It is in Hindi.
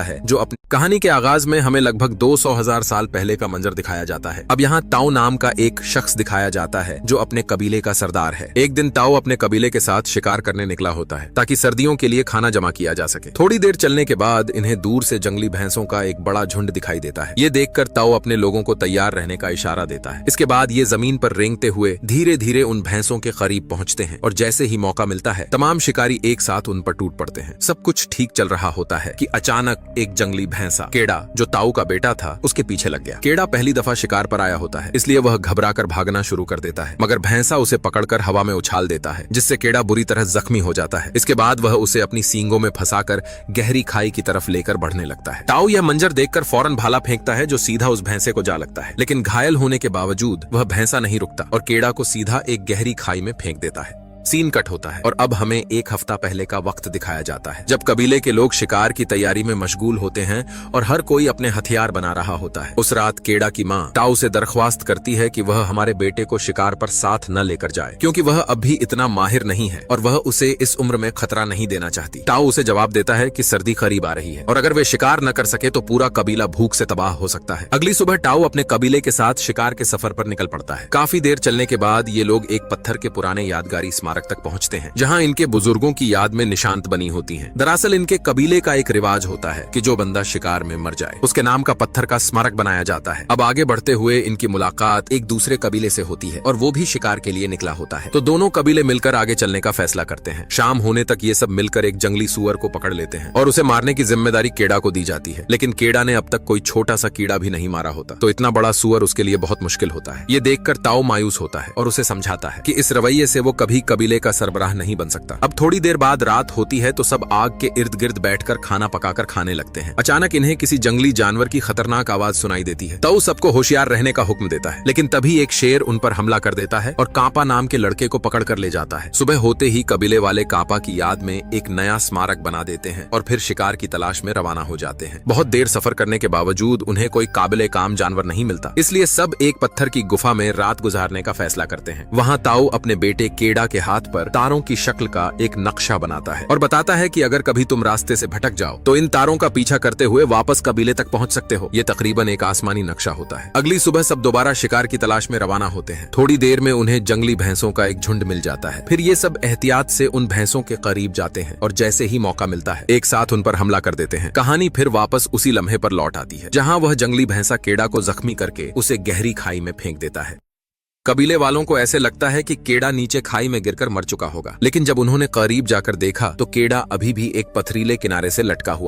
है जो अपनी कहानी के आगाज में हमें लगभग 200,000 साल पहले का मंजर दिखाया जाता है। अब यहाँ ताऊ नाम का एक शख्स दिखाया जाता है जो अपने कबीले का सरदार है। एक दिन ताऊ अपने कबीले के साथ शिकार करने निकला होता है ताकि सर्दियों के लिए खाना जमा किया जा सके। थोड़ी देर चलने के बाद इन्हें दूर से जंगली भैंसों का एक बड़ा झुंड दिखाई देता है। ये देखकर ताऊ अपने लोगों को तैयार रहने का इशारा देता है। इसके बाद ये जमीन पर रेंगते हुए धीरे धीरे उन भैंसों के करीब पहुंचते हैं और जैसे ही मौका मिलता है तमाम शिकारी एक साथ उन पर टूट पड़ते हैं। सब कुछ ठीक चल रहा होता है कि अचानक एक जंगली भैंसा केड़ा जो ताऊ का बेटा था उसके पीछे लग गया। केड़ा पहली दफा शिकार पर आया होता है इसलिए वह घबराकर भागना शुरू कर देता है, मगर भैंसा उसे पकड़कर हवा में उछाल देता है जिससे केड़ा बुरी तरह जख्मी हो जाता है। इसके बाद वह उसे अपनी सींगों में फंसाकर गहरी खाई की तरफ लेकर बढ़ने लगता है। ताऊ यह मंजर देखकर फौरन भाला फेंकता है जो सीधा उस भैंसे को जा लगता है, लेकिन घायल होने के बावजूद वह भैंसा नहीं रुकता और केड़ा को सीधा एक गहरी खाई में फेंक देता है। सीन कट होता है और अब हमें एक हफ्ता पहले का वक्त दिखाया जाता है जब कबीले के लोग शिकार की तैयारी में मशगूल होते हैं और हर कोई अपने हथियार बना रहा होता है। उस रात केड़ा की माँ ताऊ से दरख्वास्त करती है कि वह हमारे बेटे को शिकार पर साथ न लेकर जाए क्योंकि वह अभी इतना माहिर नहीं है और वह उसे इस उम्र में खतरा नहीं देना चाहती। ताऊ उसे जवाब देता है कि सर्दी करीब आ रही है और अगर वे शिकार न कर सके तो पूरा कबीला भूख से तबाह हो सकता है। अगली सुबह ताऊ अपने कबीले के साथ शिकार के सफर पर निकल पड़ता है। काफी देर चलने के बाद ये लोग एक पत्थर के पुराने यादगारी स्मारक तक पहुंचते हैं जहां इनके बुजुर्गों की याद में निशांत बनी होती हैं। दरअसल इनके कबीले का एक रिवाज होता है कि जो बंदा शिकार में मर जाए उसके नाम का पत्थर का स्मारक बनाया जाता है। अब आगे बढ़ते हुए इनकी मुलाकात एक दूसरे कबीले से होती है और वो भी शिकार के लिए निकला होता है, तो दोनों कबीले मिलकर आगे चलने का फैसला करते हैं। शाम होने तक ये सब मिलकर एक जंगली सूअर को पकड़ लेते हैं और उसे मारने की जिम्मेदारी केड़ा को दी जाती है, लेकिन केड़ा ने अब तक कोई छोटा सा कीड़ा भी नहीं मारा होता, तो इतना बड़ा सूअर उसके लिए बहुत मुश्किल होता है। ये देखकर ताऊ मायूस होता है और उसे समझाता है कि इस रवैये से वो कभी कबीले का सरबराह नहीं बन सकता। अब थोड़ी देर बाद रात होती है तो सब आग के इर्द गिर्द बैठकर खाना पकाकर खाने लगते हैं। अचानक इन्हें किसी जंगली जानवर की खतरनाक आवाज सुनाई देती है। ताऊ सबको होशियार रहने का हुक्म देता है, लेकिन तभी एक शेर उन पर हमला कर देता है और कांपा नाम के लड़के को पकड़ कर ले जाता है। सुबह होते ही कबीले वाले कांपा की याद में एक नया स्मारक बना देते हैं और फिर शिकार की तलाश में रवाना हो जाते हैं। बहुत देर सफर करने के बावजूद उन्हें कोई काबिले काम जानवर नहीं मिलता, इसलिए सब एक पत्थर की गुफा में रात गुजारने का फैसला करते हैं। वहाँ ताऊ अपने बेटे केड़ा के हाथ पर तारों की शक्ल का एक नक्शा बनाता है और बताता है कि अगर कभी तुम रास्ते से भटक जाओ तो इन तारों का पीछा करते हुए वापस कबीले तक पहुंच सकते हो। ये तकरीबन एक आसमानी नक्शा होता है। अगली सुबह सब दोबारा शिकार की तलाश में रवाना होते हैं। थोड़ी देर में उन्हें जंगली भैंसों का एक झुंड मिल जाता है। फिर ये सब एहतियात से उन भैंसों के करीब जाते हैं और जैसे ही मौका मिलता है एक साथ उन पर हमला कर देते हैं। कहानी फिर वापस उसी लम्हे पर लौट आती है जहाँ वह जंगली भैंसा केड़ा को जख्मी करके उसे गहरी खाई में फेंक देता है। कबीले वालों को ऐसे लगता है कि केड़ा नीचे खाई में गिरकर मर चुका होगा, लेकिन जब उन्होंने करीब जाकर देखा तो केड़ा अभी भी एक पथरीले किनारे से लटका हुआ